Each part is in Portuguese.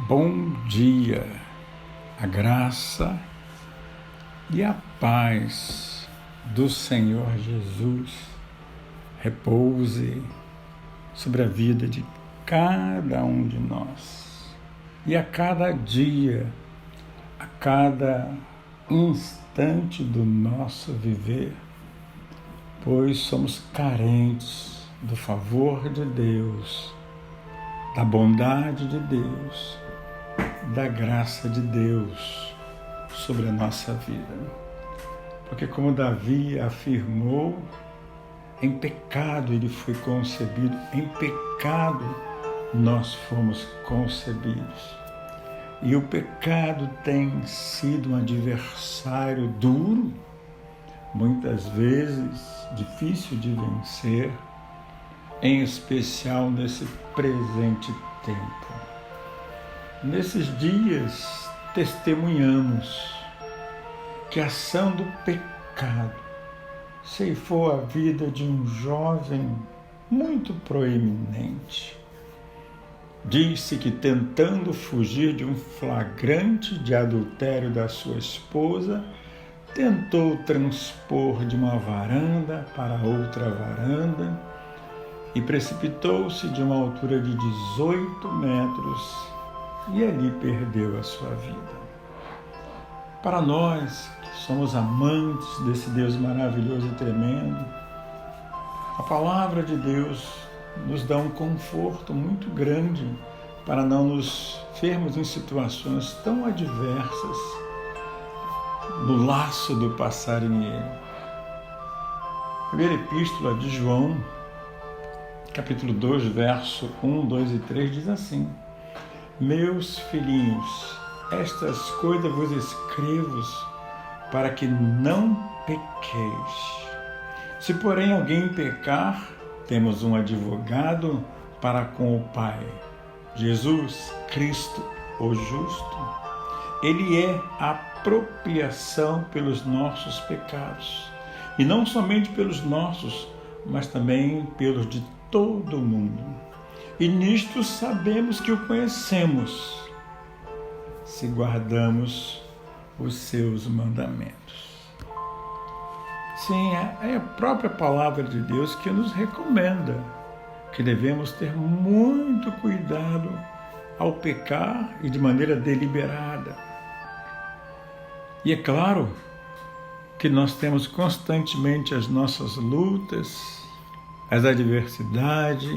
Bom dia, a graça e a paz do Senhor Jesus repouse sobre a vida de cada um de nós e a cada dia, a cada instante do nosso viver, pois somos carentes do favor de Deus, da bondade de Deus, da graça de Deus sobre a nossa vida. Porque como Davi afirmou, em pecado ele foi concebido, em pecado nós fomos concebidos. E o pecado tem sido um adversário duro, muitas vezes difícil de vencer, em especial nesse presente tempo. Nesses dias, testemunhamos que a ação do pecado ceifou a vida de um jovem muito proeminente. Disse que, tentando fugir de um flagrante de adultério da sua esposa, tentou transpor de uma varanda para outra varanda e precipitou-se de uma altura de 18 metros e ali perdeu a sua vida. Para nós, que somos amantes desse Deus maravilhoso e tremendo, a palavra de Deus nos dá um conforto muito grande para não nos vermos em situações tão adversas no laço do passarinheiro. Primeira epístola de João, capítulo 2, verso 1, 2 e 3, diz assim: Meus filhinhos, estas coisas vos escrevo para que não pequeis. Se, porém, alguém pecar, temos um advogado para com o Pai, Jesus Cristo, o justo. Ele é a propiciação pelos nossos pecados, e não somente pelos nossos, mas também pelos de todo o mundo. E nisto sabemos que o conhecemos, se guardamos os seus mandamentos. Sim, é a própria palavra de Deus que nos recomenda que devemos ter muito cuidado ao pecar e de maneira deliberada. E é claro que nós temos constantemente as nossas lutas, as adversidades,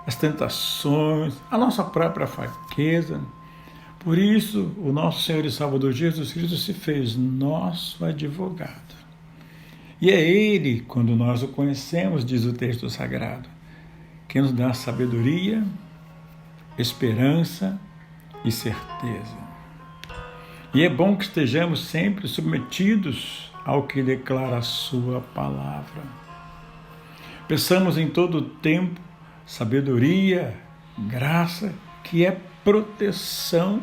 as tentações, a nossa própria fraqueza. Por isso, o nosso Senhor e Salvador Jesus Cristo se fez nosso advogado. E é Ele, quando nós o conhecemos, diz o texto sagrado, que nos dá sabedoria, esperança e certeza. E é bom que estejamos sempre submetidos ao que declara a sua palavra. Peçamos em todo o tempo sabedoria, graça, que é proteção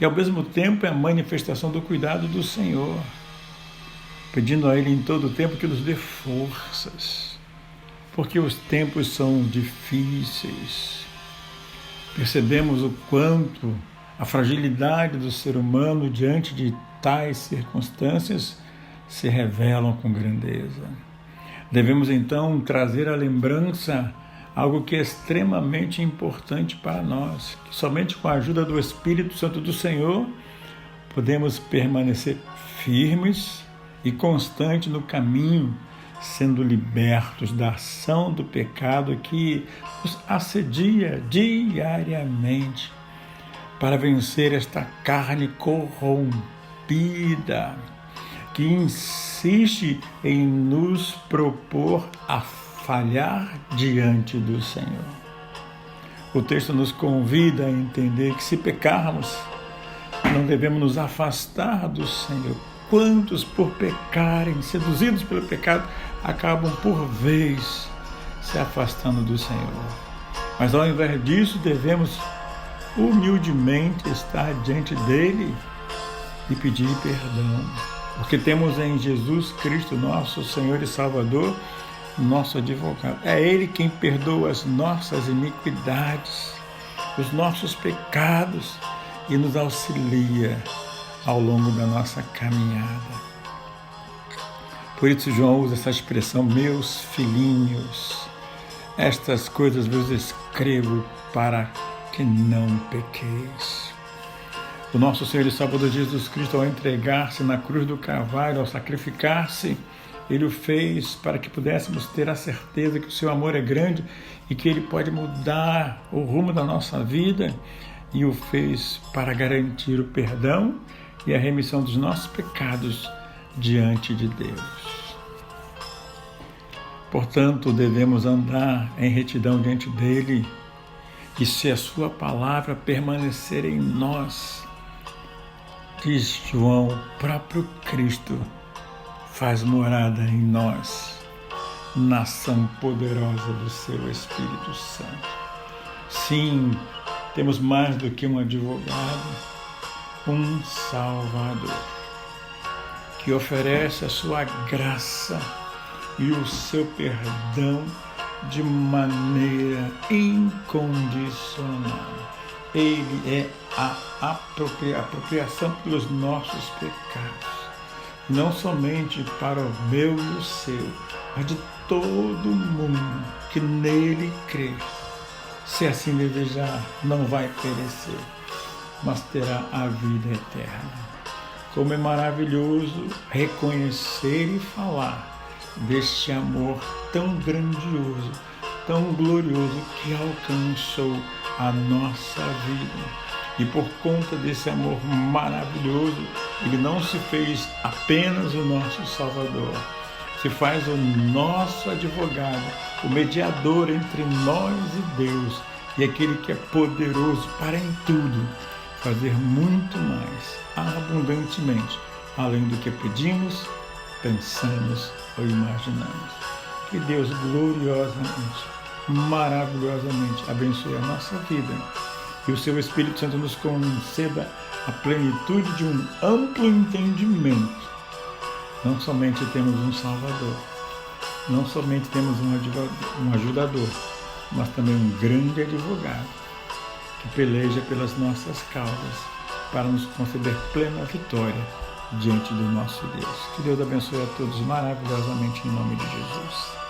e ao mesmo tempo é a manifestação do cuidado do Senhor, pedindo a Ele em todo o tempo que nos dê forças, porque os tempos são difíceis. Percebemos o quanto a fragilidade do ser humano diante de tais circunstâncias se revelam com grandeza. Devemos então trazer à lembrança algo que é extremamente importante para nós, que somente com a ajuda do Espírito Santo do Senhor podemos permanecer firmes e constantes no caminho, sendo libertos da ação do pecado que nos assedia diariamente, para vencer esta carne corrompida que insiste em nos propor a falhar diante do Senhor. O texto nos convida a entender que se pecarmos, não devemos nos afastar do Senhor. Quantos, por pecarem, seduzidos pelo pecado, acabam por vez se afastando do Senhor. Mas ao invés disso, devemos humildemente estar diante dele e pedir perdão, porque temos em Jesus Cristo, nosso Senhor e Salvador, nosso advogado. É Ele quem perdoa as nossas iniquidades os nossos pecados e nos auxilia ao longo da nossa caminhada. Por isso João usa essa expressão, meus filhinhos. Estas coisas vos escrevo para que não pequeis. O nosso Senhor e Salvador Jesus Cristo, ao entregar-se na cruz do Calvário, ao sacrificar-se, Ele o fez para que pudéssemos ter a certeza que o seu amor é grande e que Ele pode mudar o rumo da nossa vida, e o fez para garantir o perdão e a remissão dos nossos pecados diante de Deus. Portanto, devemos andar em retidão diante dEle, e se a sua palavra permanecer em nós, diz João, o próprio Cristo faz morada em nós, na ação poderosa do seu Espírito Santo. Sim, temos mais do que um advogado, um Salvador, que oferece a sua graça e o seu perdão de maneira incondicional. Ele é a apropriação pelos nossos pecados, não somente para o meu e o seu, mas de todo mundo que nele crê. Se assim desejar, não vai perecer, mas terá a vida eterna. Como é maravilhoso reconhecer e falar deste amor tão grandioso, tão glorioso que alcançou a nossa vida. E por conta desse amor maravilhoso, Ele não se fez apenas o nosso Salvador, se faz o nosso advogado, o mediador entre nós e Deus, e aquele que é poderoso para em tudo fazer muito mais, abundantemente, além do que pedimos, pensamos ou imaginamos. Que Deus gloriosamente, maravilhosamente abençoe a nossa vida e o seu Espírito Santo nos conceda a plenitude de um amplo entendimento. Não somente temos um Salvador, não somente temos um ajudador, mas também um grande advogado que peleja pelas nossas causas para nos conceder plena vitória diante do nosso Deus. Que Deus abençoe a todos maravilhosamente em nome de Jesus.